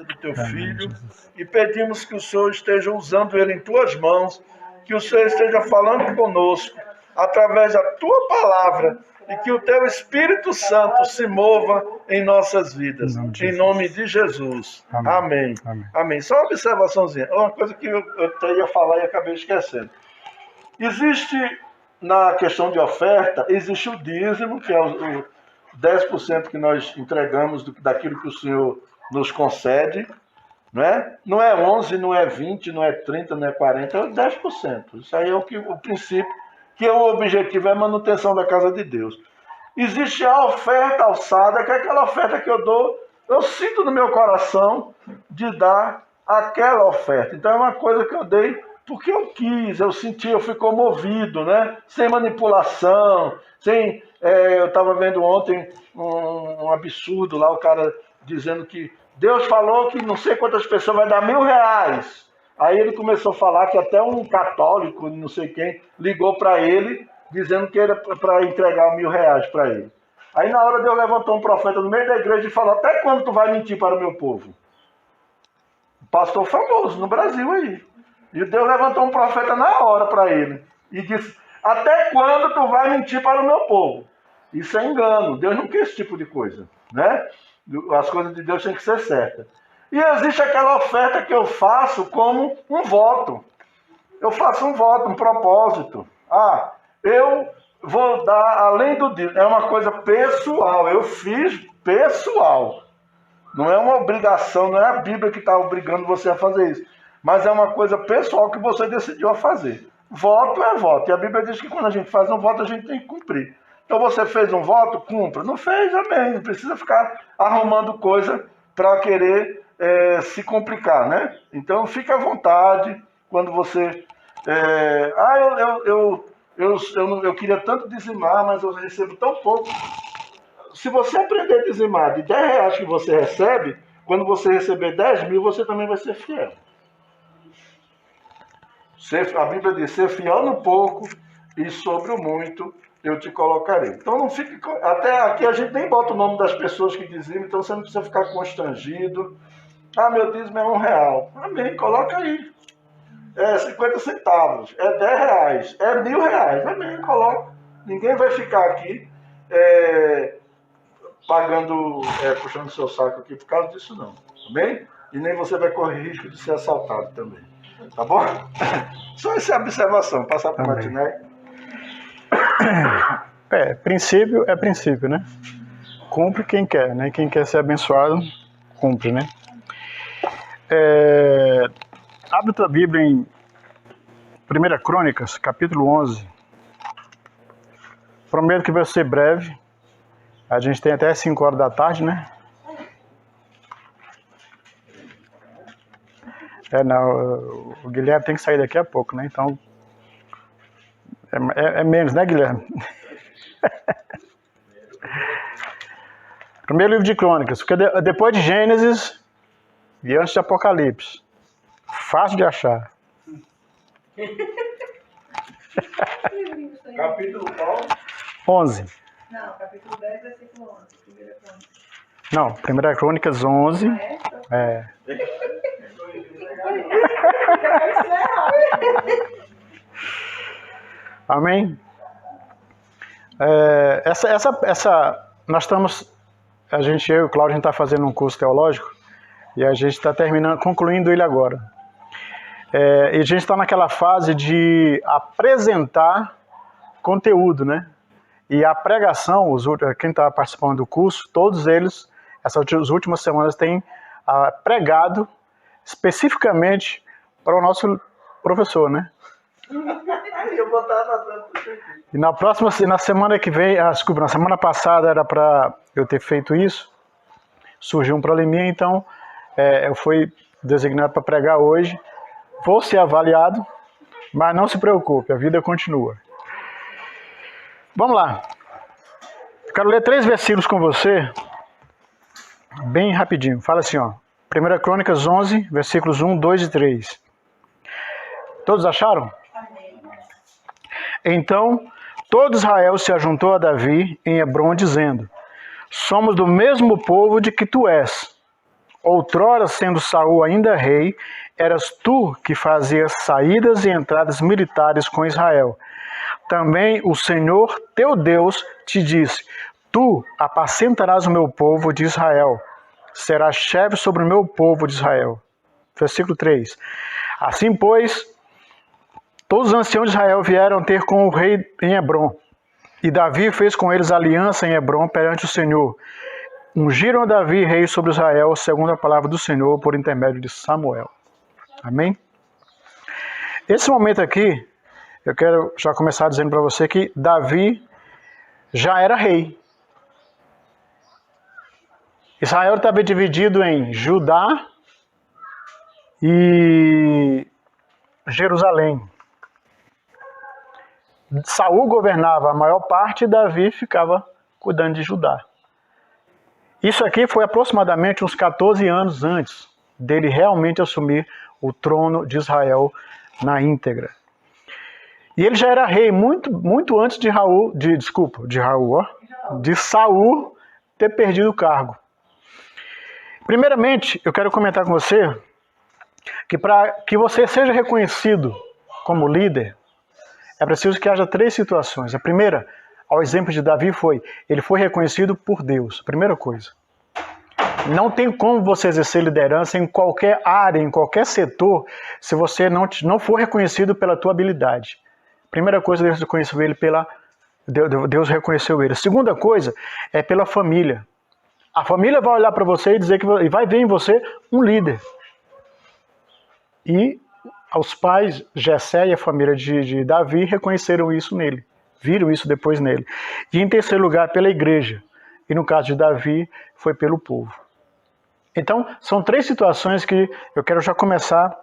do teu filho e pedimos que o Senhor esteja usando ele em tuas mãos, que o Senhor esteja falando conosco através da tua palavra e que o teu Espírito Santo se mova em nossas vidas. Em nome de Jesus. Amém. Amém. Só uma observaçãozinha. Uma coisa que eu ia falar e acabei esquecendo. Existe, na questão de oferta, existe o dízimo, que é o 10% que nós entregamos daquilo que o Senhor nos concede, né? Não é 11, não é 20, não é 30, não é 40, é 10%. Isso aí é o princípio, que é o objetivo, é a manutenção da casa de Deus. Existe a oferta alçada, que é aquela oferta que eu dou, eu sinto no meu coração de dar aquela oferta. Então é uma coisa que eu dei porque eu quis, eu senti, eu fui comovido, né? Sem manipulação, sem... eu estava vendo ontem um absurdo lá, o cara dizendo que Deus falou que não sei quantas pessoas vai dar R$1.000. Aí ele começou a falar que até um católico, não sei quem, ligou para ele, dizendo que era para entregar R$1.000 para ele. Aí na hora Deus levantou um profeta no meio da igreja e falou: até quando tu vai mentir para o meu povo? Pastor famoso no Brasil aí. E Deus levantou um profeta na hora para ele e disse: até quando tu vai mentir para o meu povo? Isso é engano. Deus não quer esse tipo de coisa, né? As coisas de Deus têm que ser certas. E existe aquela oferta que eu faço como um voto. Eu faço um voto, um propósito. Eu vou dar além do dízimo. É uma coisa pessoal. Eu fiz pessoal. Não é uma obrigação, não é a Bíblia que está obrigando você a fazer isso. Mas é uma coisa pessoal que você decidiu a fazer. Voto é voto. E a Bíblia diz que quando a gente faz um voto, a gente tem que cumprir. Então você fez um voto, cumpra. Não fez, amém. Não precisa ficar arrumando coisa para querer se complicar, né? Então fique à vontade quando você... eu queria tanto dizimar, mas eu recebo tão pouco. Se você aprender a dizimar de R$10 que você recebe, quando você receber 10.000, você também vai ser fiel. A Bíblia diz: ser fiel no pouco e sobre o muito eu te colocarei. Então não fique... Até aqui a gente nem bota o nome das pessoas que dizimam, então você não precisa ficar constrangido. Meu dízimo é R$1. Amém, coloca aí. 50 centavos, R$10, R$1.000. Amém, coloca. Ninguém vai ficar aqui pagando, puxando seu saco aqui por causa disso não. Amém? E nem você vai correr risco de ser assaltado também. Tá bom? Só essa observação, passar para o Martinelli. Princípio é princípio, né? Cumpre quem quer, né? Quem quer ser abençoado, cumpre, né? Abre tua Bíblia em 1 Crônicas, capítulo 11. Prometo que vai ser breve. A gente tem até 5 horas da tarde, né? Não, o Guilherme tem que sair daqui a pouco, né? Então, menos, né, Guilherme? Primeiro livro de Crônicas, porque depois de Gênesis e antes de Apocalipse. Fácil de achar. Capítulo qual? 11. Não, capítulo 10, versículo 11. Primeira Crônica. Não, 1 Crônicas 11. Amém? Nós estamos, eu e o Cláudio, a gente está fazendo um curso teológico e a gente está concluindo ele agora. E a gente está naquela fase de apresentar conteúdo, né? E a pregação, quem está participando do curso, todos eles, essas últimas semanas, têm pregado especificamente para o nosso professor, né? E na semana que vem, desculpa, na semana passada era para eu ter feito isso, surgiu um probleminha, então eu fui designado para pregar hoje. Vou ser avaliado, mas não se preocupe, a vida continua. Vamos lá. Quero ler 3 versículos com você, bem rapidinho. Fala assim, ó. 1 Crônicas 11, versículos 1, 2 e 3. Todos acharam? Amém. Então, todo Israel se ajuntou a Davi em Hebrom, dizendo: somos do mesmo povo de que tu és, Outrora, sendo Saul ainda rei, eras tu que fazias saídas e entradas militares com Israel. Também o Senhor teu Deus te disse: tu apacentarás o meu povo de Israel, serás chefe sobre o meu povo de Israel. Versículo 3. Assim, pois, todos os anciãos de Israel vieram ter com o rei em Hebrom, e Davi fez com eles aliança em Hebrom perante o Senhor. Ungiram a Davi rei sobre Israel, segundo a palavra do Senhor, por intermédio de Samuel. Amém? Esse momento aqui, eu quero já começar dizendo para você que Davi já era rei. Israel estava dividido em Judá e Jerusalém. Saul governava a maior parte e Davi ficava cuidando de Judá. Isso aqui foi aproximadamente uns 14 anos antes dele realmente assumir o trono de Israel na íntegra. E ele já era rei muito antes de Saul ter perdido o cargo. Primeiramente, eu quero comentar com você que para que você seja reconhecido como líder, é preciso que haja 3 situações. A primeira, ao exemplo de Davi, ele foi reconhecido por Deus. Primeira coisa. Não tem como você exercer liderança em qualquer área, em qualquer setor, se você não for reconhecido pela tua habilidade. Primeira coisa, Deus reconheceu ele. Segunda coisa é pela família. A família vai olhar para você e dizer e vai ver em você um líder. E os pais, Jessé e a família de Davi, reconheceram isso nele. Viram isso depois nele. E em terceiro lugar, pela igreja. E no caso de Davi, foi pelo povo. Então, são 3 situações que eu quero já começar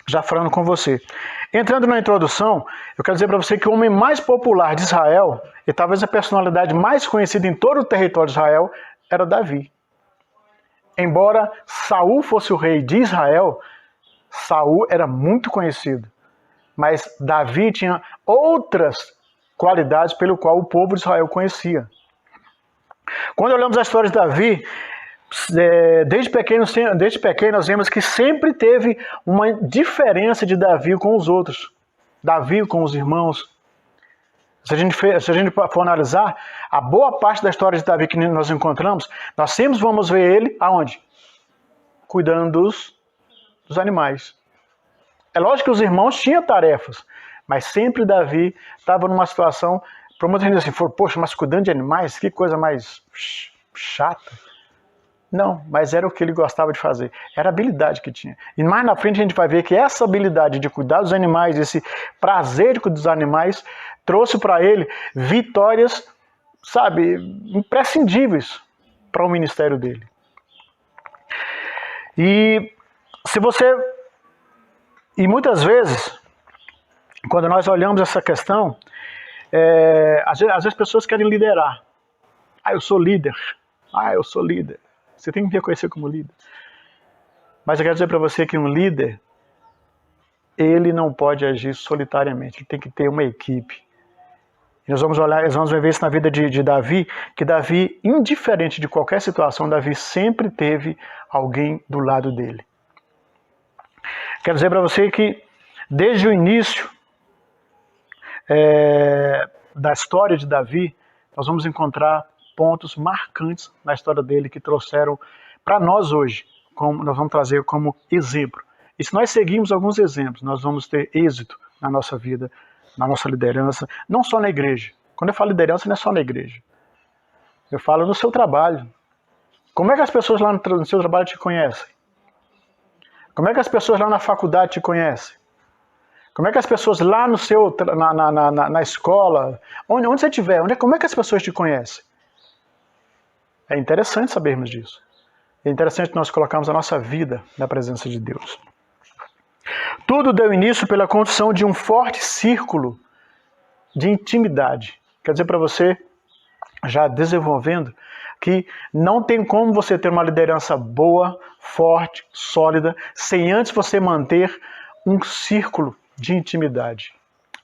já falando com você. Entrando na introdução, eu quero dizer para você que o homem mais popular de Israel, e talvez a personalidade mais conhecida em todo o território de Israel, era Davi. Embora Saul fosse o rei de Israel, Saul era muito conhecido. Mas Davi tinha outras qualidades pelo qual o povo de Israel conhecia. Quando olhamos a história de Davi, desde pequeno nós vemos que sempre teve uma diferença de Davi com os outros. Davi com os irmãos. Se a gente for analisar, a boa parte da história de Davi que nós encontramos, nós sempre vamos ver ele aonde? Cuidando dos animais. É lógico que os irmãos tinham tarefas, mas sempre Davi estava numa situação, para muita gente assim, poxa, mas cuidando de animais, que coisa mais chata. Não, mas era o que ele gostava de fazer. Era a habilidade que tinha. E mais na frente a gente vai ver que essa habilidade de cuidar dos animais, esse prazer de cuidar dos animais, trouxe para ele vitórias, sabe, imprescindíveis para o ministério dele. E muitas vezes, quando nós olhamos essa questão, às vezes as pessoas querem liderar. Eu sou líder. Eu sou líder. Você tem que me reconhecer como líder. Mas eu quero dizer para você que um líder, ele não pode agir solitariamente. Ele tem que ter uma equipe. E nós vamos ver isso na vida de Davi, que Davi, indiferente de qualquer situação, Davi sempre teve alguém do lado dele. Quero dizer para você que, desde o início da história de Davi, nós vamos encontrar pontos marcantes na história dele que trouxeram para nós hoje, nós vamos trazer como exemplo. E se nós seguirmos alguns exemplos, nós vamos ter êxito na nossa vida, na nossa liderança, não só na igreja. Quando eu falo liderança, não é só na igreja. Eu falo no seu trabalho. Como é que as pessoas lá no seu trabalho te conhecem? Como é que as pessoas lá na faculdade te conhecem? Como é que as pessoas lá na escola, onde você estiver, como é que as pessoas te conhecem? É interessante sabermos disso. É interessante nós colocarmos a nossa vida na presença de Deus. Tudo deu início pela construção de um forte círculo de intimidade. Quer dizer para você, já desenvolvendo, que não tem como você ter uma liderança boa, forte, sólida, sem antes você manter um círculo de intimidade.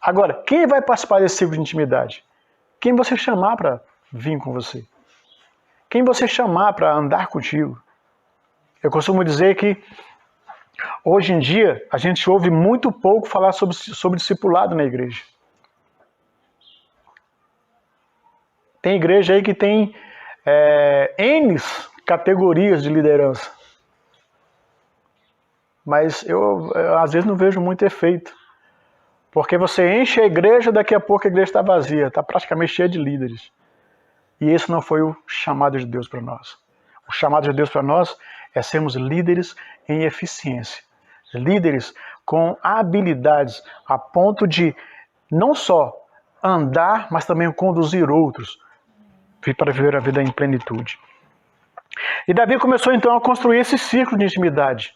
Agora, quem vai participar desse círculo de intimidade? Quem você chamar para vir com você? Quem você chamar para andar contigo? Eu costumo dizer que hoje em dia a gente ouve muito pouco falar sobre discipulado na igreja. Tem igreja aí que tem N categorias de liderança. Mas eu às vezes não vejo muito efeito. Porque você enche a igreja, daqui a pouco a igreja está vazia, está praticamente cheia de líderes. E esse não foi o chamado de Deus para nós. O chamado de Deus para nós é sermos líderes em eficiência. Líderes com habilidades a ponto de não só andar, mas também conduzir outros para viver a vida em plenitude. E Davi começou então a construir esse círculo de intimidade.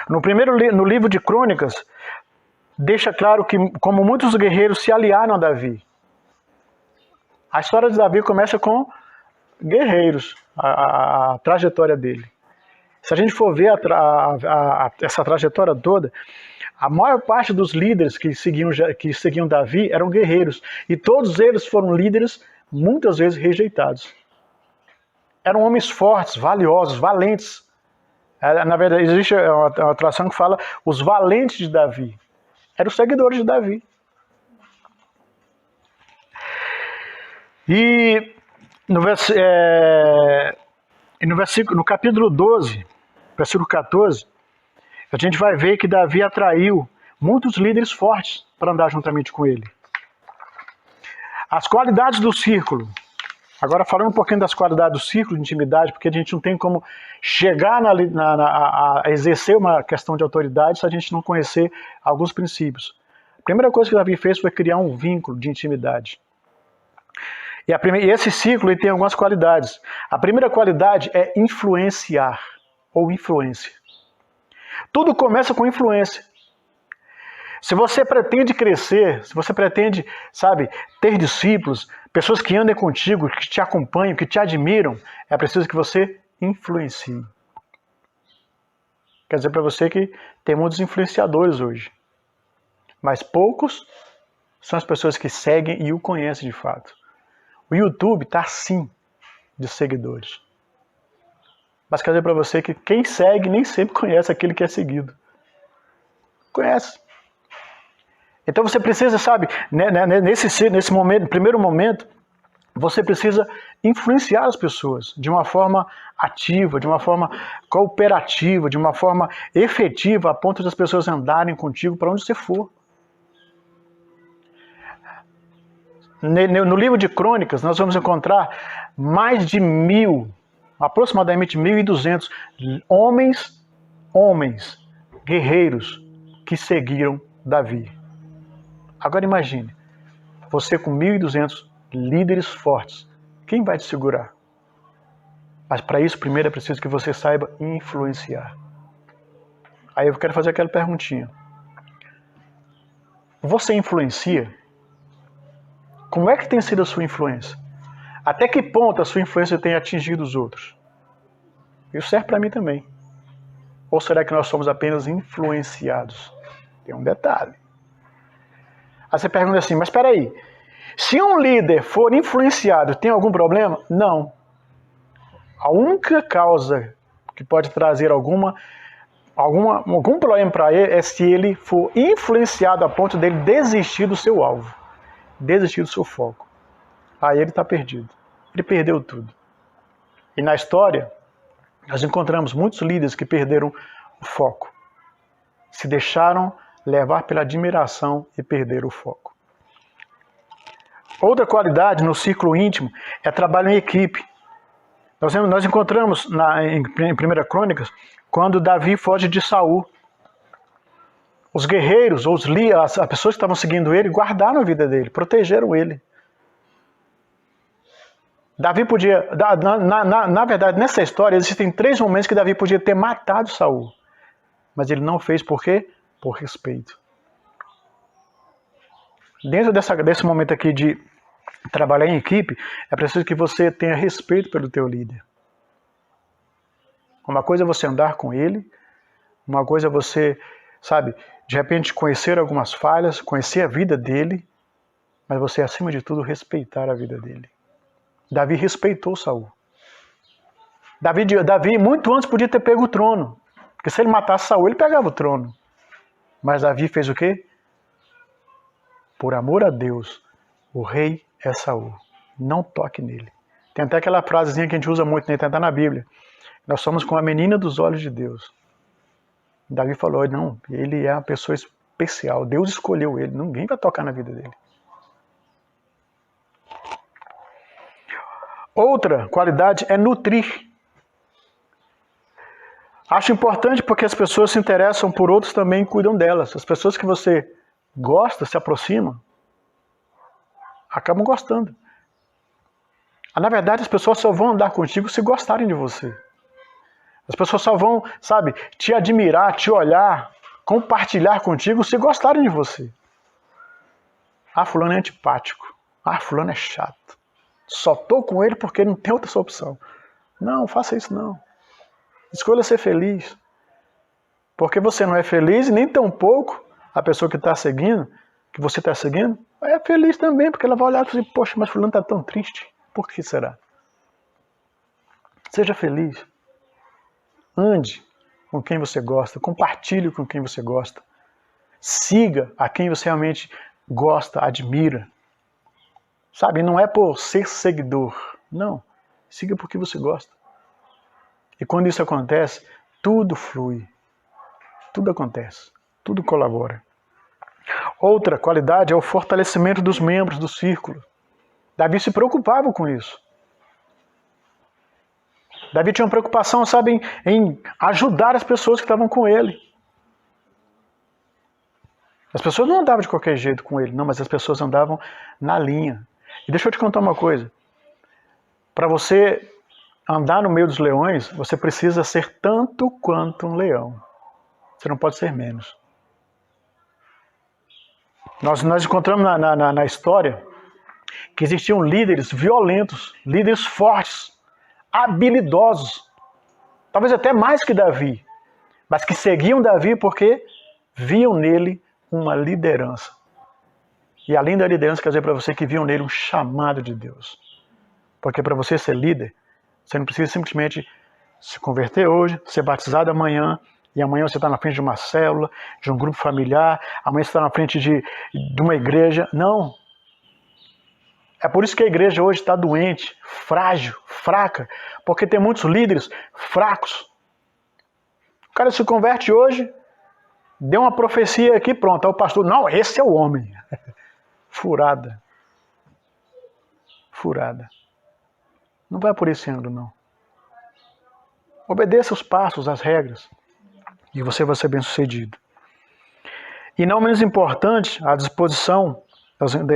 No livro de Crônicas, deixa claro que como muitos guerreiros se aliaram a Davi. A história de Davi começa com guerreiros, a trajetória dele. Se a gente for ver essa trajetória toda, a maior parte dos líderes que seguiam Davi eram guerreiros. E todos eles foram líderes muitas vezes rejeitados. Eram homens fortes, valiosos, valentes. Na verdade, existe uma tradução que fala os valentes de Davi. Eram os seguidores de Davi. E no capítulo 12, versículo 14, a gente vai ver que Davi atraiu muitos líderes fortes para andar juntamente com ele. As qualidades do círculo. Agora falando um pouquinho das qualidades do círculo de intimidade, porque a gente não tem como chegar a exercer uma questão de autoridade se a gente não conhecer alguns princípios. A primeira coisa que Davi fez foi criar um vínculo de intimidade. E esse círculo ele tem algumas qualidades. A primeira qualidade é influenciar, ou influência. Tudo começa com influência. Se você pretende crescer, se você pretende, ter discípulos, pessoas que andem contigo, que te acompanham, que te admiram, é preciso que você influencie. Quer dizer para você que tem muitos influenciadores hoje, mas poucos são as pessoas que seguem e o conhecem de fato. O YouTube está assim de seguidores. Mas quer dizer para você que quem segue nem sempre conhece aquele que é seguido. Conhece. Então você precisa, nesse momento, primeiro momento, você precisa influenciar as pessoas de uma forma ativa, de uma forma cooperativa, de uma forma efetiva, a ponto de as pessoas andarem contigo para onde você for. No livro de Crônicas, nós vamos encontrar mais de 1.000, aproximadamente 1.200 homens, guerreiros, que seguiram Davi. Agora imagine, você com 1.200 líderes fortes, quem vai te segurar? Mas para isso, primeiro é preciso que você saiba influenciar. Aí eu quero fazer aquela perguntinha. Você influencia? Como é que tem sido a sua influência? Até que ponto a sua influência tem atingido os outros? Isso serve para mim também. Ou será que nós somos apenas influenciados? Tem um detalhe. Aí você pergunta assim, mas espera aí, se um líder for influenciado, tem algum problema? Não. A única causa que pode trazer algum problema para ele é se ele for influenciado a ponto dele desistir do seu alvo, desistir do seu foco. Aí ele está perdido. Ele perdeu tudo. E na história, nós encontramos muitos líderes que perderam o foco. Se deixaram levar pela admiração e perder o foco. Outra qualidade no círculo íntimo é trabalho em equipe. Nós encontramos em 1 Crônicas, quando Davi foge de Saul. Os guerreiros, ou as pessoas que estavam seguindo ele, guardaram a vida dele, protegeram ele. Davi podia, na verdade, nessa história, existem 3 momentos que Davi podia ter matado Saul. Mas ele não fez por quê? Por respeito. Dentro desse momento aqui de trabalhar em equipe, é preciso que você tenha respeito pelo teu líder. Uma coisa é você andar com ele, uma coisa é você, de repente conhecer algumas falhas, conhecer a vida dele, mas você, acima de tudo, respeitar a vida dele. Davi respeitou Saul. Davi muito antes podia ter pego o trono. Porque se ele matasse Saul, ele pegava o trono. Mas Davi fez o quê? Por amor a Deus, o rei é Saul. Não toque nele. Tem até aquela frasezinha que a gente usa muito, né? Tem até na Bíblia. Nós somos como a menina dos olhos de Deus. Davi falou, não, ele é uma pessoa especial. Deus escolheu ele. Ninguém vai tocar na vida dele. Outra qualidade é nutrir. Acho importante porque as pessoas se interessam por outros também e cuidam delas. As pessoas que você gosta, se aproximam, acabam gostando. Na verdade, as pessoas só vão andar contigo se gostarem de você. As pessoas só vão, sabe, te admirar, te olhar, compartilhar contigo se gostarem de você. Ah, fulano é antipático. Ah, fulano é chato. Só estou com ele porque não tem outra opção. Não, faça isso não. Escolha ser feliz. Porque você não é feliz e nem tampouco a pessoa que está seguindo, que você está seguindo, é feliz também, porque ela vai olhar e dizer, poxa, mas fulano está tão triste. Por que será? Seja feliz. Ande com quem você gosta, compartilhe com quem você gosta. Siga a quem você realmente gosta, admira. Sabe, não é por ser seguidor, não. Siga porque você gosta. E quando isso acontece, tudo flui. Tudo acontece. Tudo colabora. Outra qualidade é o fortalecimento dos membros do círculo. Davi se preocupava com isso. Davi tinha uma preocupação, sabe, em ajudar as pessoas que estavam com ele. As pessoas não andavam de qualquer jeito com ele, não, mas as pessoas andavam na linha. E deixa eu te contar uma coisa. Para você andar no meio dos leões, você precisa ser tanto quanto um leão. Você não pode ser menos. Nós encontramos na história que existiam líderes violentos, líderes fortes, habilidosos, talvez até mais que Davi, mas que seguiam Davi porque viam nele uma liderança. E além da liderança, quer dizer para você que viam nele um chamado de Deus. Porque para você ser líder, você não precisa simplesmente se converter hoje, ser batizado amanhã, e amanhã você está na frente de uma célula, de um grupo familiar, amanhã você está na frente de uma igreja. Não. É por isso que a igreja hoje está doente, frágil, fraca, porque tem muitos líderes fracos. O cara se converte hoje, deu uma profecia aqui, pronto, aí o pastor, não, esse é o homem. Furada. Furada. Não vai por esse ângulo, não. Obedeça os passos, as regras, e você vai ser bem-sucedido. E não menos importante, a disposição,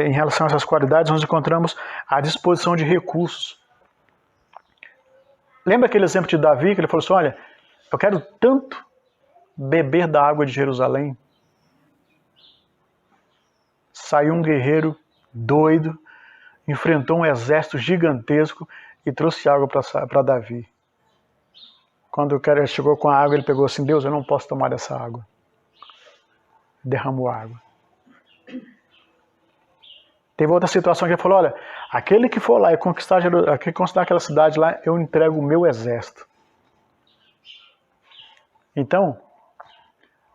em relação a essas qualidades, nós encontramos a disposição de recursos. Lembra aquele exemplo de Davi, que ele falou assim, olha, eu quero tanto beber da água de Jerusalém. Saiu um guerreiro doido, enfrentou um exército gigantesco e trouxe água para Davi. Quando o cara chegou com a água, ele pegou assim, Deus, eu não posso tomar dessa água. Derramou água. Teve outra situação que ele falou, olha, aquele que for lá e conquistar aquela cidade lá, eu entrego o meu exército. Então,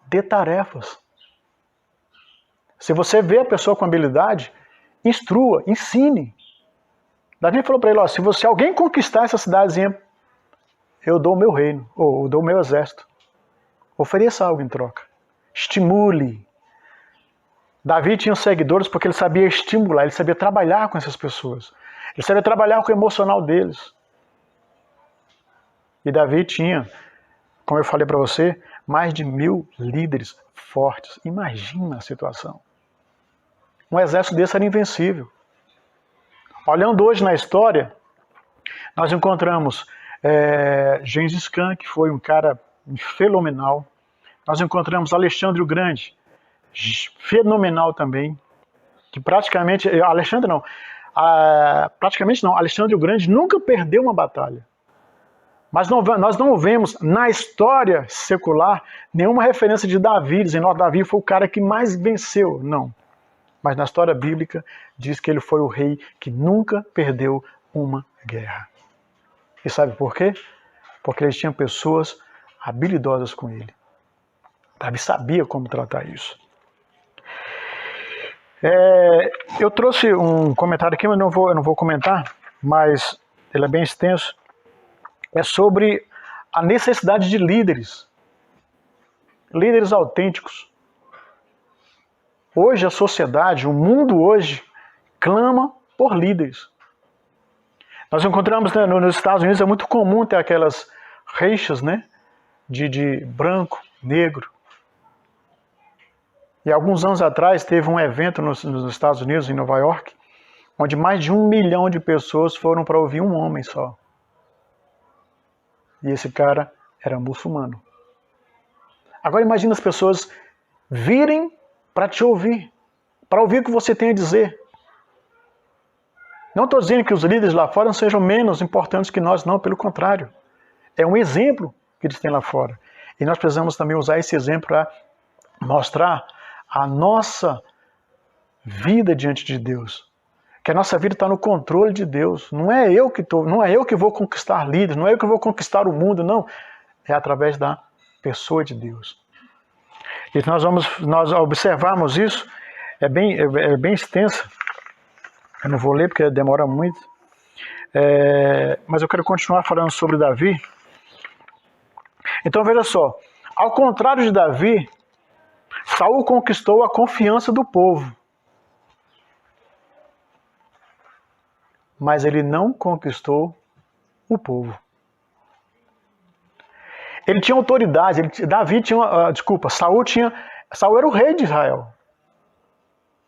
dê tarefas. Se você vê a pessoa com habilidade, instrua, ensine. Davi falou para ele, ó, se alguém conquistar essa cidadezinha, eu dou o meu reino, ou eu dou o meu exército. Ofereça algo em troca. Estimule. Davi tinha seguidores porque ele sabia estimular, ele sabia trabalhar com essas pessoas. Ele sabia trabalhar com o emocional deles. E Davi tinha, como eu falei para você, mais de 1000 líderes fortes. Imagina a situação. Um exército desse era invencível. Olhando hoje na história, nós encontramos Gengis Khan, que foi um cara fenomenal. Nós encontramos Alexandre o Grande, fenomenal também, que praticamente Alexandre o Grande nunca perdeu uma batalha. Mas nós não vemos na história secular nenhuma referência de Davi, dizendo que Davi foi o cara que mais venceu. Não. Mas na história bíblica diz que ele foi o rei que nunca perdeu uma guerra. E sabe por quê? Porque eles tinham pessoas habilidosas com ele. Davi sabia como tratar isso. Eu trouxe um comentário aqui, mas eu não vou comentar, mas ele é bem extenso. É sobre a necessidade de líderes. Líderes autênticos. Hoje a sociedade, o mundo hoje, clama por líderes. Nós encontramos, né, nos Estados Unidos, é muito comum ter aquelas rixas, né, de branco, negro. E alguns anos atrás teve um evento nos Estados Unidos, em Nova York, onde mais de 1 milhão de pessoas foram para ouvir um homem só. E esse cara era muçulmano. Agora imagina as pessoas virem para te ouvir, para ouvir o que você tem a dizer. Não estou dizendo que os líderes lá fora sejam menos importantes que nós, não, pelo contrário. É um exemplo que eles têm lá fora. E nós precisamos também usar esse exemplo para mostrar a nossa vida diante de Deus. Que a nossa vida está no controle de Deus. Não é eu que vou conquistar líderes, não é eu que vou conquistar o mundo, não. É através da pessoa de Deus. E nós observamos isso, é bem extensa. Eu não vou ler porque demora muito. Mas eu quero continuar falando sobre Davi. Então veja só, ao contrário de Davi, Saul conquistou a confiança do povo. Mas ele não conquistou o povo. Ele tinha autoridade, Saul era o rei de Israel.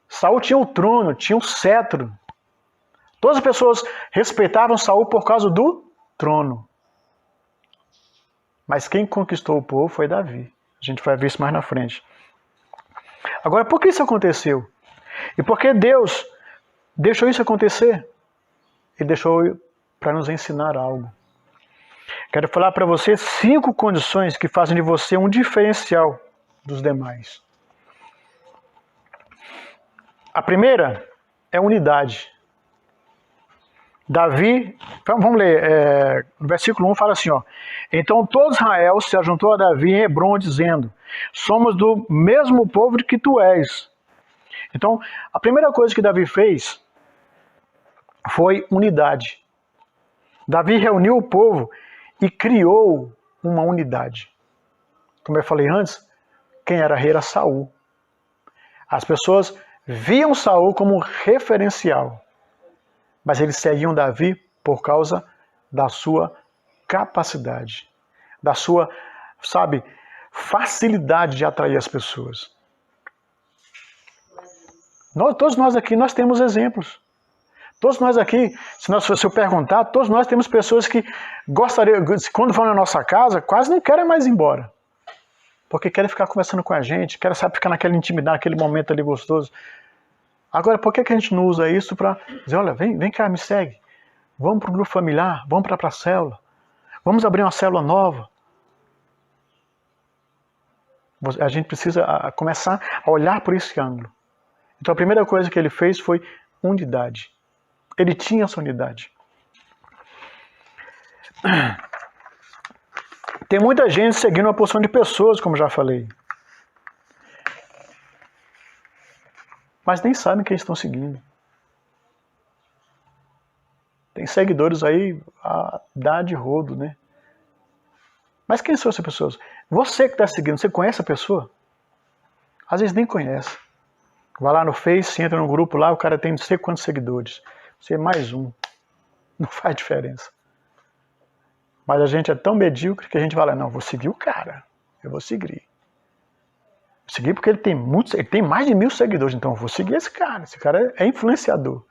Saul tinha o trono, tinha o cetro. Todas as pessoas respeitavam Saul por causa do trono. Mas quem conquistou o povo foi Davi. A gente vai ver isso mais na frente. Agora, por que isso aconteceu? E por que Deus deixou isso acontecer? Ele deixou para nos ensinar algo. Quero falar para você 5 condições que fazem de você um diferencial dos demais. A primeira é unidade. Davi, vamos ler, no versículo 1 fala assim, ó: então todo Israel se ajuntou a Davi em Hebrom, dizendo: somos do mesmo povo que tu és. Então, a primeira coisa que Davi fez foi unidade. Davi reuniu o povo e criou uma unidade. Como eu falei antes, quem era rei era Saul. As pessoas viam Saul como referencial, mas eles seguiam Davi por causa da sua capacidade, da sua, facilidade de atrair as pessoas. Todos nós aqui, nós temos exemplos. Todos nós aqui, se eu perguntar, todos nós temos pessoas que gostariam, quando vão na nossa casa, quase não querem mais ir embora. Porque querem ficar conversando com a gente, querem, ficar naquela intimidade, naquele momento ali gostoso. Agora, por que a gente não usa isso para dizer, olha, vem cá, me segue. Vamos para o grupo familiar, vamos para a célula. Vamos abrir uma célula nova. A gente precisa começar a olhar por esse ângulo. Então a primeira coisa que ele fez foi unidade. Ele tinha essa unidade. Tem muita gente seguindo uma porção de pessoas, como já falei. Mas nem sabem quem estão seguindo. Tem seguidores aí a dar de rodo, né? Mas quem são essas pessoas? Você que está seguindo, você conhece a pessoa? Às vezes nem conhece. Vai lá no Face, entra no grupo lá, o cara tem não sei quantos seguidores. Você é mais um. Não faz diferença. Mas a gente é tão medíocre que a gente fala, não, vou seguir o cara. Eu vou seguir. Seguir porque ele tem mais de 1000 seguidores, então eu vou seguir esse cara. Esse cara é influenciador.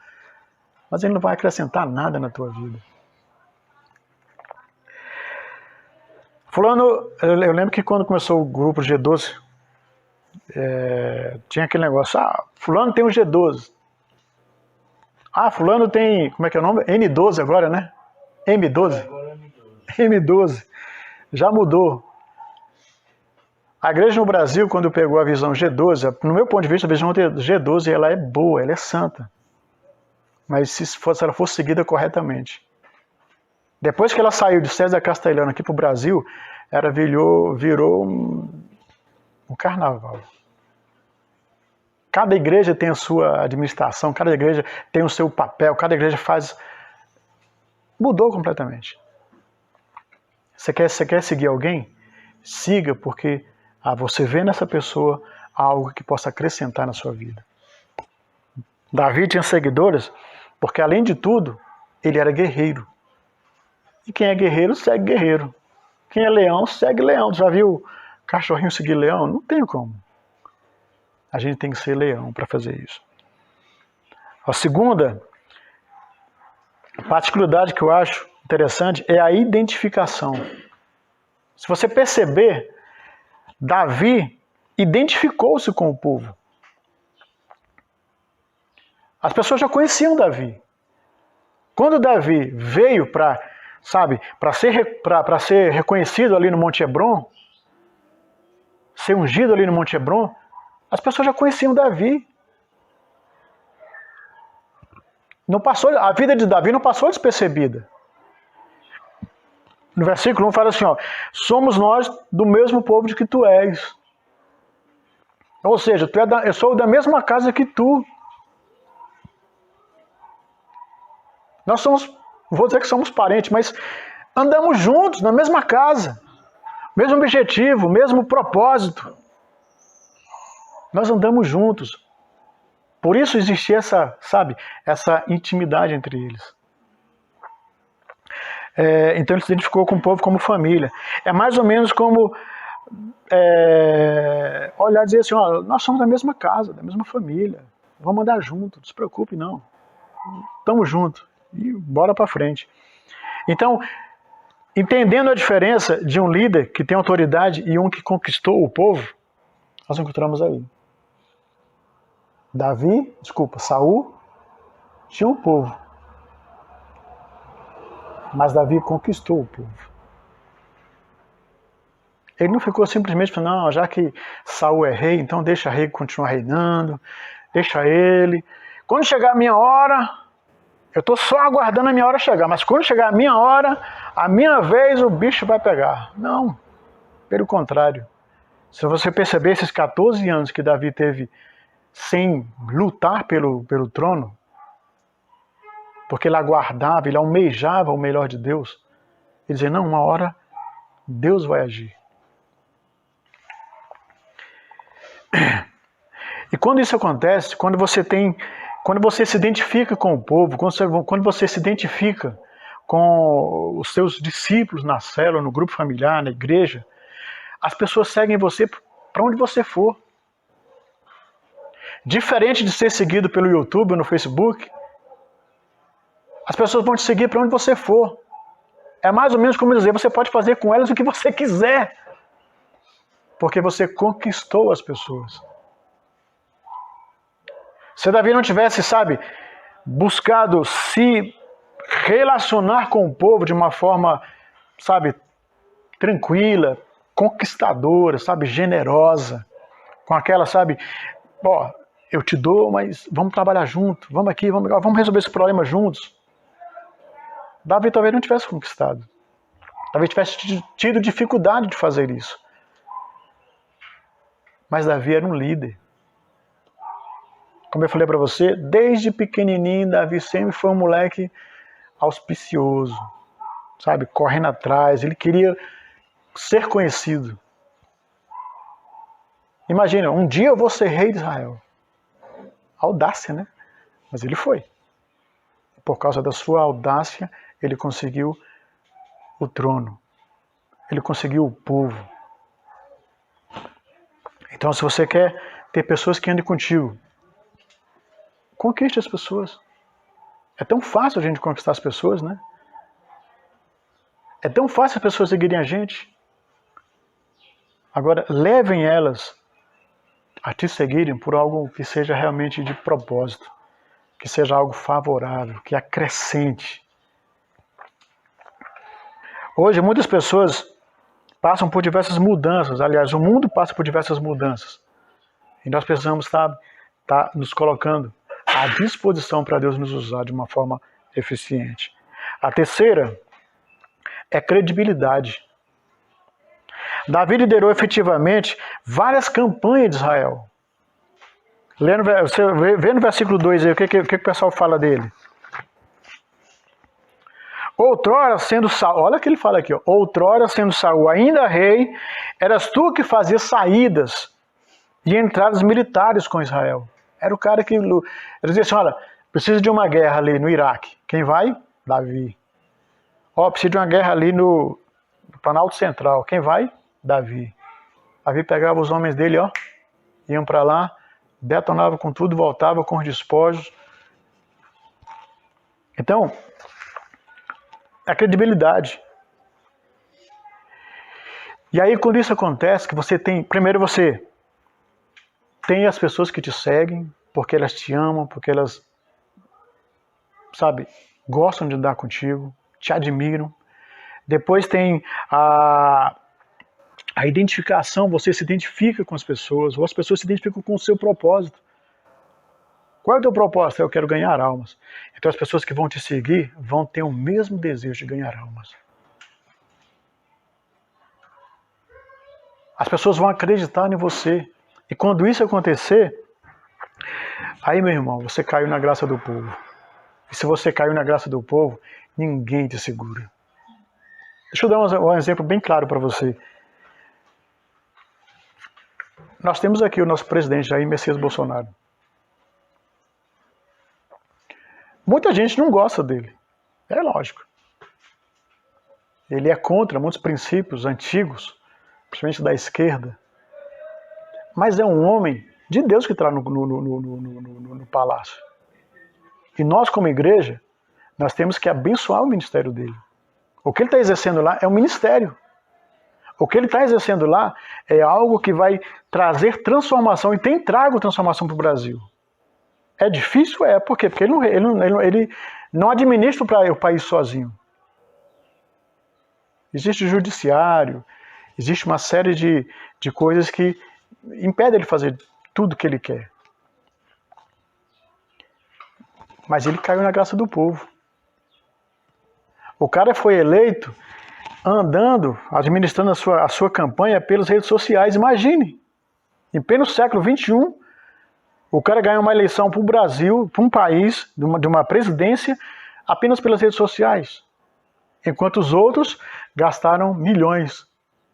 Mas ele não vai acrescentar nada na tua vida. Fulano, eu lembro que quando começou o grupo G12, tinha aquele negócio, fulano tem um G12. Fulano tem, como é que é o nome? N12 agora, né? M12. M12. Já mudou. A igreja no Brasil, quando pegou a visão G12, no meu ponto de vista, a visão G12 ela é boa, ela é santa. Mas se ela for seguida corretamente. Depois que ela saiu de César Castelhano aqui para o Brasil, ela virou um carnaval. Cada igreja tem a sua administração, cada igreja tem o seu papel, cada igreja faz... Mudou completamente. Você quer seguir alguém? Siga, porque você vê nessa pessoa algo que possa acrescentar na sua vida. Davi tinha seguidores porque, além de tudo, ele era guerreiro. E quem é guerreiro, segue guerreiro. Quem é leão, segue leão. Já viu cachorrinho seguir leão? Não tem como. A gente tem que ser leão para fazer isso. A segunda particularidade que eu acho interessante é a identificação. Se você perceber, Davi identificou-se com o povo. As pessoas já conheciam Davi. Quando Davi veio para ser reconhecido ali no Monte Hebron, ser ungido ali no Monte Hebron, as pessoas já conheciam Davi. A vida de Davi não passou despercebida. No versículo 1 fala assim, somos nós do mesmo povo de que tu és. Ou seja, eu sou da mesma casa que tu. Nós somos, vou dizer que somos parentes, mas andamos juntos na mesma casa. Mesmo objetivo, mesmo propósito. Nós andamos juntos. Por isso existia essa intimidade entre eles. Então ele se identificou com o povo como família. É mais ou menos como olhar e dizer assim, nós somos da mesma casa, da mesma família. Vamos andar juntos, não se preocupe não. Estamos juntos. E bora para frente. Então, entendendo a diferença de um líder que tem autoridade e um que conquistou o povo, nós encontramos aí. Saul tinha um povo. Mas Davi conquistou o povo. Ele não ficou simplesmente falando, não, já que Saul é rei, então deixa o rei continuar reinando, deixa ele. Quando chegar a minha hora, eu estou só aguardando a minha hora chegar, mas quando chegar a minha hora, a minha vez, o bicho vai pegar. Não, pelo contrário. Se você perceber esses 14 anos que Davi teve sem lutar pelo trono, porque ele aguardava, ele almejava o melhor de Deus, ele dizia, não, uma hora Deus vai agir. E quando isso acontece, quando você se identifica com o povo, quando você se identifica com os seus discípulos na célula, no grupo familiar, na igreja, as pessoas seguem você para onde você for. Diferente de ser seguido pelo YouTube ou no Facebook, as pessoas vão te seguir para onde você for. É mais ou menos como dizer, você pode fazer com elas o que você quiser. Porque você conquistou as pessoas. Se Davi não tivesse, buscado se relacionar com o povo de uma forma, tranquila, conquistadora, generosa, com aquela, eu te dou, mas vamos trabalhar junto, vamos aqui, vamos resolver esse problema juntos. Davi talvez não tivesse conquistado. Talvez tivesse tido dificuldade de fazer isso. Mas Davi era um líder. Como eu falei para você, desde pequenininho, Davi sempre foi um moleque auspicioso, correndo atrás. Ele queria ser conhecido. Imagina, um dia eu vou ser rei de Israel. Audácia, né? Mas ele foi. Por causa da sua audácia, ele conseguiu o trono. Ele conseguiu o povo. Então, se você quer ter pessoas que andem contigo, conquiste as pessoas. É tão fácil a gente conquistar as pessoas, né? É tão fácil as pessoas seguirem a gente. Agora, levem elas a te seguirem por algo que seja realmente de propósito, que seja algo favorável, que acrescente. Hoje, muitas pessoas passam por diversas mudanças. Aliás, o mundo passa por diversas mudanças. E nós precisamos estar nos colocando à disposição para Deus nos usar de uma forma eficiente. A terceira é credibilidade. Davi liderou efetivamente várias campanhas de Israel. Você vê no versículo 2 aí, o que o pessoal fala dele. Outrora sendo Saul, olha o que ele fala aqui, ó, outrora sendo Saul ainda rei, eras tu que fazias saídas e entradas militares com Israel. Era o cara que... Ele dizia assim, olha, precisa de uma guerra ali no Iraque. Quem vai? Davi. Ó, precisa de uma guerra ali no Planalto Central. Quem vai? Davi. Davi pegava os homens dele, ó, iam para lá, detonava com tudo, voltava com os despojos. Então, a credibilidade. E aí, quando isso acontece, que você tem... Primeiro você tem as pessoas que te seguem, porque elas te amam, porque elas, sabe, gostam de andar contigo, te admiram. Depois tem a identificação, você se identifica com as pessoas, ou as pessoas se identificam com o seu propósito. Qual é o teu propósito? Eu quero ganhar almas. Então as pessoas que vão te seguir vão ter o mesmo desejo de ganhar almas. As pessoas vão acreditar em você. E quando isso acontecer, aí, meu irmão, você caiu na graça do povo. E se você caiu na graça do povo, ninguém te segura. Deixa eu dar um exemplo bem claro para você. Nós temos aqui o nosso presidente, Jair Messias Bolsonaro. Muita gente não gosta dele. É lógico. Ele é contra muitos princípios antigos, principalmente da esquerda. Mas é um homem de Deus que está no palácio. E nós, como igreja, nós temos que abençoar o ministério dele. O que ele está exercendo lá é um ministério. O que ele está exercendo lá é algo que vai trazer transformação e tem trago transformação para o Brasil. É difícil? É. Por quê? Porque ele não administra o país sozinho. Existe o judiciário, existe uma série de coisas que impedem ele fazer tudo o que ele quer. Mas ele caiu na graça do povo. O cara foi eleito andando, administrando a sua campanha pelas redes sociais. Imagine, em pleno século XXI, o cara ganhou uma eleição para o Brasil, para um país, de uma presidência, apenas pelas redes sociais. Enquanto os outros gastaram milhões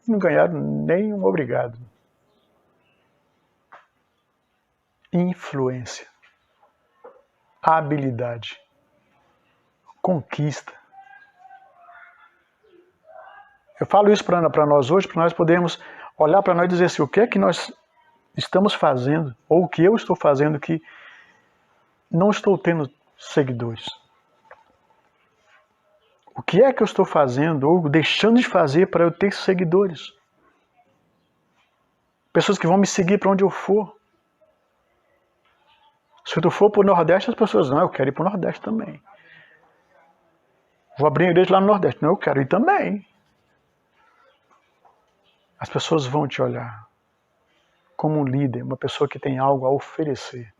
e não ganharam nem um obrigado. Influência, habilidade, conquista. Eu falo isso para nós hoje, para nós podermos olhar para nós e dizer assim, o que é que nós estamos fazendo, ou o que eu estou fazendo que não estou tendo seguidores. O que é que eu estou fazendo, ou deixando de fazer para eu ter seguidores? Pessoas que vão me seguir para onde eu for. Se tu for para o Nordeste, as pessoas, não, eu quero ir para o Nordeste também. Vou abrir a igreja lá no Nordeste, não, eu quero ir também. As pessoas vão te olhar como um líder, uma pessoa que tem algo a oferecer.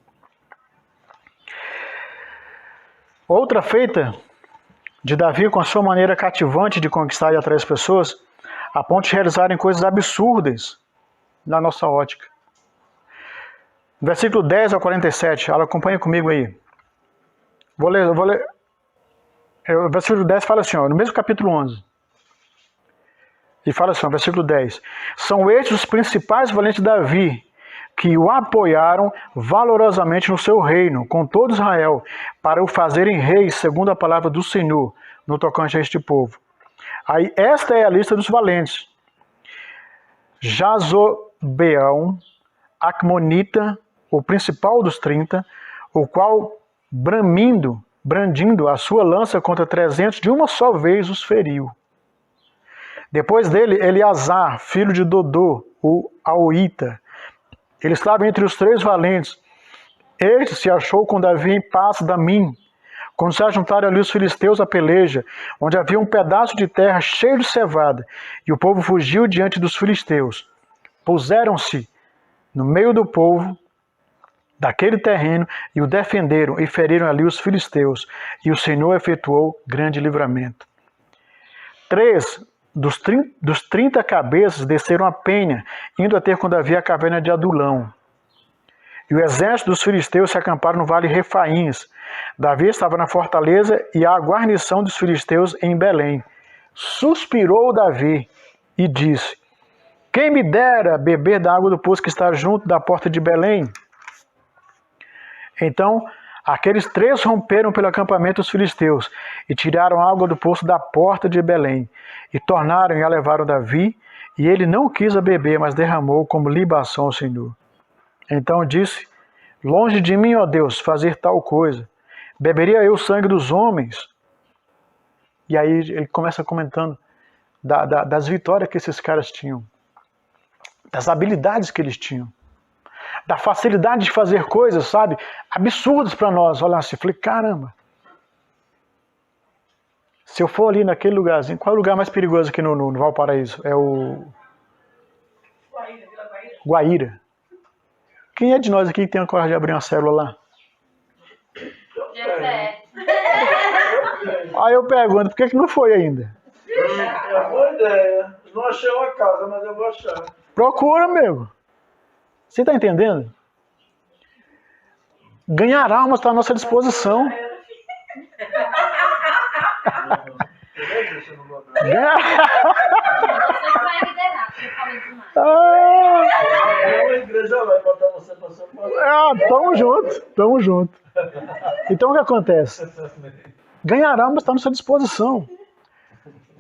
Outra feita de Davi com a sua maneira cativante de conquistar e atrair as pessoas, a ponto de realizarem coisas absurdas na nossa ótica. Versículo 10 ao 47, ela acompanha comigo aí. Vou ler. O versículo 10 fala assim, ó, no mesmo capítulo 11. E fala assim, versículo 10. São estes os principais valentes de Davi, que o apoiaram valorosamente no seu reino, com todo Israel, para o fazerem rei, segundo a palavra do Senhor, no tocante a este povo. Aí, esta é a lista dos valentes. Jazobeão, Acmonita, o principal dos 30, o qual, brandindo a sua lança contra 300, de uma só vez os feriu. Depois dele, Eleazar, filho de Dodô, o Aoita. Ele estava entre os 3 valentes. Este se achou com Davi em Pas-damim, quando se ajuntaram ali os filisteus à peleja, onde havia um pedaço de terra cheio de cevada, e o povo fugiu diante dos filisteus. Puseram-se no meio do povo daquele terreno e o defenderam e feriram ali os filisteus, e o Senhor efetuou grande livramento. 3 dos 30 cabeças desceram a penha, indo a ter com Davi a caverna de Adulão. E o exército dos filisteus se acamparam no vale Refaíns. Davi estava na fortaleza e a guarnição dos filisteus em Belém. Suspirou Davi e disse: quem me dera beber da água do poço que está junto da porta de Belém? Então, aqueles 3 romperam pelo acampamento dos filisteus e tiraram a água do poço da porta de Belém. E tornaram e a levaram Davi, e ele não quis a beber, mas derramou como libação ao Senhor. Então disse: longe de mim, ó Deus, fazer tal coisa. Beberia eu o sangue dos homens? E aí ele começa comentando das vitórias que esses caras tinham, das habilidades que eles tinham, da facilidade de fazer coisas, sabe, absurdas para nós. Olha assim, falei, caramba, se eu for ali naquele lugarzinho, qual é o lugar mais perigoso aqui no Valparaíso? É o Guaíra. Quem é de nós aqui que tem a coragem de abrir uma célula lá? Aí eu pergunto, por que não foi ainda? É uma boa ideia. Não achei uma casa, mas eu vou achar. Procura, amigo. Você está entendendo? Ganhar almas está à nossa disposição. Ganhar... Tamo junto. Então o que acontece? Ganhar almas está à nossa disposição.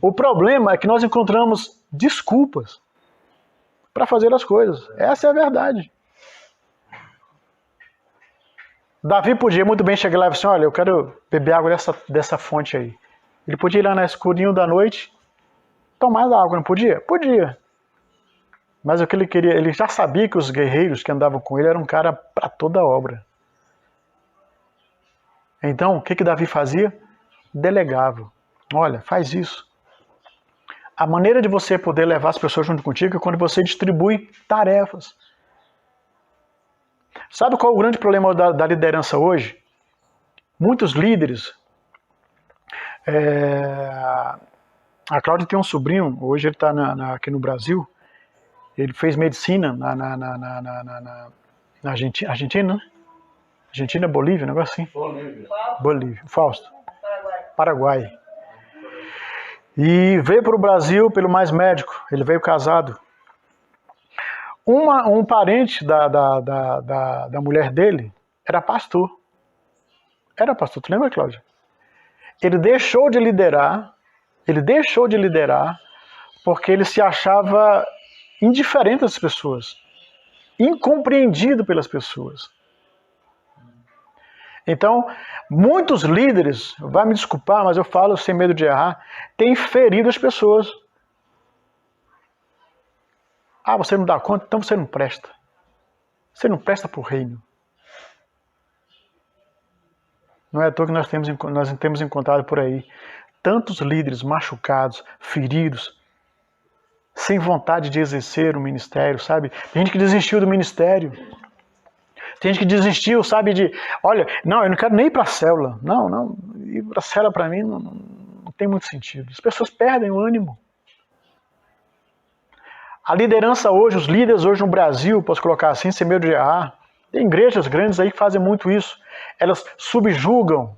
O problema é que nós encontramos desculpas para fazer as coisas. Essa é a verdade. Davi podia muito bem chegar lá e falar assim, olha, eu quero beber água dessa fonte aí. Ele podia ir lá na escurinho da noite, tomar água, não podia? Podia. Mas o que ele queria, ele já sabia que os guerreiros que andavam com ele eram um cara para toda obra. Então, o que Davi fazia? Delegava. Olha, faz isso. A maneira de você poder levar as pessoas junto contigo é quando você distribui tarefas. Sabe qual é o grande problema da liderança hoje? Muitos líderes... A Cláudia tem um sobrinho, hoje ele está aqui no Brasil, ele fez medicina na Argentina, né? Argentina, Bolívia, um negócio assim. Bolívia. Fausto. Paraguai. E veio para o Brasil pelo Mais Médico, ele veio casado. Um parente da mulher dele era pastor. Era pastor, tu lembra, Cláudia? Ele deixou de liderar porque ele se achava indiferente às pessoas, incompreendido pelas pessoas. Então, muitos líderes, vai me desculpar, mas eu falo sem medo de errar, têm ferido as pessoas. Ah, você não dá conta? Então você não presta. Você não presta para o reino. Não é à toa que nós temos encontrado por aí tantos líderes machucados, feridos, sem vontade de exercer o ministério, sabe? Tem gente que desistiu do ministério. Tem gente que desistiu, sabe, olha, não, eu não quero nem ir para a célula. Não, ir para a célula para mim não tem muito sentido. As pessoas perdem o ânimo. A liderança hoje, os líderes hoje no Brasil, posso colocar assim, sem medo de errar, tem igrejas grandes aí que fazem muito isso. Elas subjugam.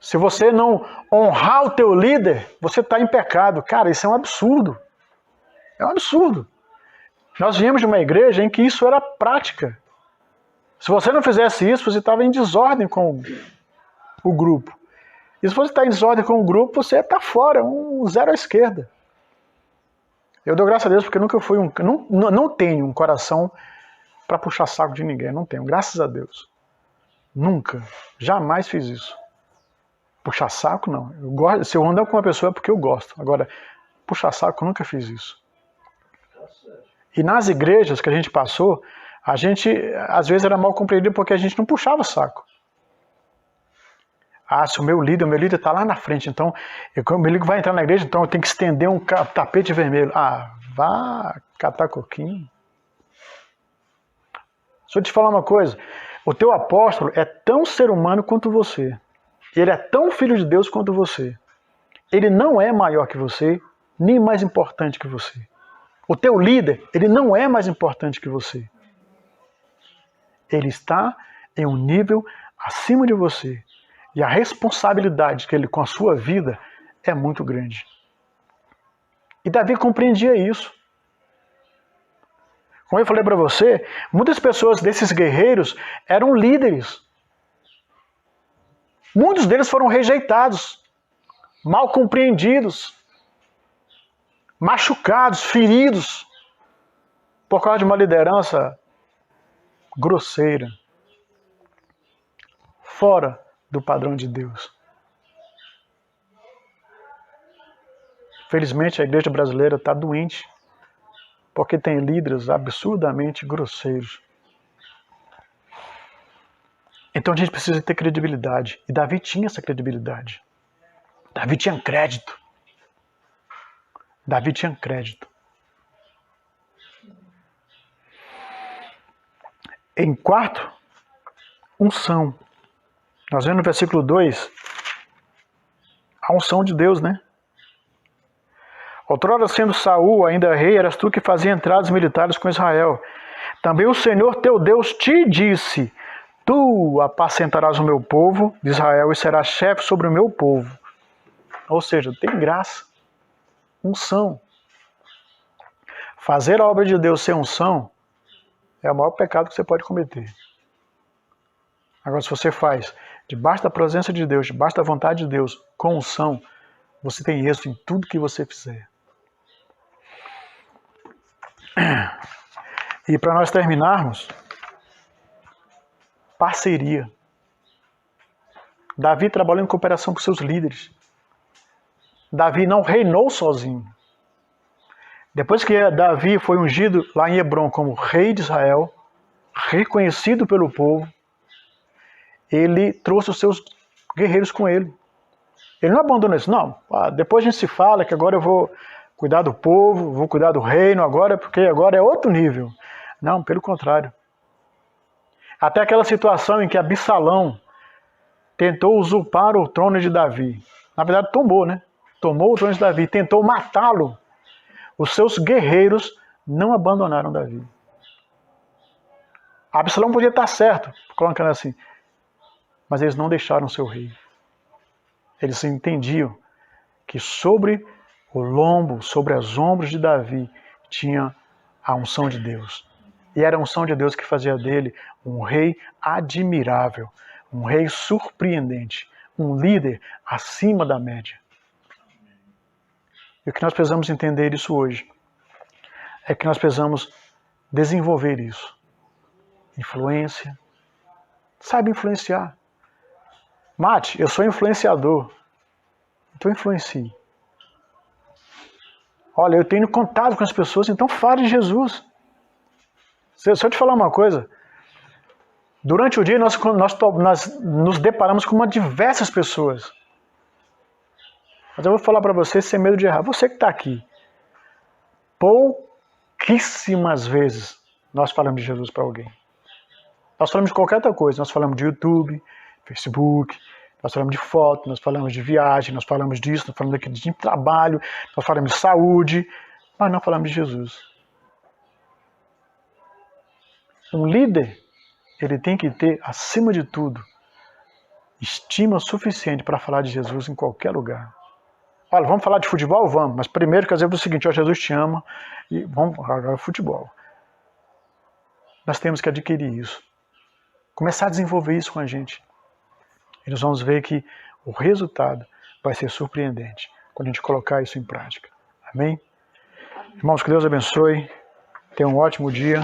Se você não honrar o teu líder, você está em pecado. Cara, isso é um absurdo. É um absurdo. Nós viemos de uma igreja em que isso era prática. Se você não fizesse isso, você estava em desordem com o grupo. E se você está em desordem com o grupo, você está fora, um zero à esquerda. Eu dou graças a Deus porque nunca fui não tenho um coração para puxar saco de ninguém. Não tenho, graças a Deus. Nunca, jamais fiz isso. Puxar saco, não. Se eu ando com uma pessoa é porque eu gosto. Agora, puxar saco, eu nunca fiz isso. E nas igrejas que a gente passou, a gente, às vezes, era mal compreendido porque a gente não puxava saco. Ah, se o meu líder está lá na frente, então, o meu líder vai entrar na igreja, então eu tenho que estender um tapete vermelho. Ah, vá catar coquinho. Deixa eu te falar uma coisa. O teu apóstolo é tão ser humano quanto você. Ele é tão filho de Deus quanto você. Ele não é maior que você, nem mais importante que você. O teu líder, ele não é mais importante que você. Ele está em um nível acima de você. E a responsabilidade que ele com a sua vida é muito grande. E Davi compreendia isso. Como eu falei para você, muitas pessoas desses guerreiros eram líderes. Muitos deles foram rejeitados, mal compreendidos, machucados, feridos, por causa de uma liderança grosseira, fora do padrão de Deus. Felizmente a igreja brasileira está doente, porque tem líderes absurdamente grosseiros. Então a gente precisa ter credibilidade. E Davi tinha essa credibilidade. Davi tinha crédito. Davi tinha crédito. Em quarto, unção. Nós vemos no versículo 2 a unção de Deus, né? Outrora, sendo Saul ainda rei, eras tu que fazia entradas militares com Israel. Também o Senhor teu Deus te disse: tu apacentarás o meu povo de Israel e serás chefe sobre o meu povo. Ou seja, tem graça, unção. Fazer a obra de Deus sem unção é o maior pecado que você pode cometer. Agora, se você faz debaixo da presença de Deus, debaixo da vontade de Deus, com unção, você tem êxito em tudo que você fizer. E para nós terminarmos, parceria. Davi trabalhou em cooperação com seus líderes. Davi não reinou sozinho. Depois que Davi foi ungido lá em Hebrom como rei de Israel, reconhecido pelo povo, ele trouxe os seus guerreiros com ele. Ele não abandonou isso. Não, depois a gente se fala que agora eu vou cuidar do povo, vou cuidar do reino agora, porque agora é outro nível. Não, pelo contrário. Até aquela situação em que Absalão tentou usurpar o trono de Davi. Na verdade, tomou, né? Tomou o trono de Davi, tentou matá-lo. Os seus guerreiros não abandonaram Davi. Absalão podia estar certo, colocando assim, mas eles não deixaram seu rei. Eles entendiam que sobre o lombo, sobre as ombros de Davi, tinha a unção de Deus. E era a unção de Deus que fazia dele um rei admirável, um rei surpreendente, um líder acima da média. E o que nós precisamos entender isso hoje é que nós precisamos desenvolver isso. Influência. Sabe influenciar. Mate, eu sou influenciador. Então influencie. Olha, eu tenho contato com as pessoas, então fale de Jesus. Se eu te falar uma coisa, durante o dia nós nos deparamos com diversas pessoas. Mas eu vou falar para você sem medo de errar. Você que está aqui, pouquíssimas vezes nós falamos de Jesus para alguém. Nós falamos de qualquer outra coisa. Nós falamos de YouTube, Facebook, nós falamos de foto, nós falamos de viagem, nós falamos disso, nós falamos de trabalho, nós falamos de saúde, mas não falamos de Jesus. Um líder, ele tem que ter, acima de tudo, estima suficiente para falar de Jesus em qualquer lugar. Olha, vamos falar de futebol? Vamos, mas primeiro quer dizer o seguinte, ó, Jesus te ama e vamos jogar futebol. Nós temos que adquirir isso. Começar a desenvolver isso com a gente. E nós vamos ver que o resultado vai ser surpreendente quando a gente colocar isso em prática. Amém? Irmãos, que Deus abençoe. Tenham um ótimo dia.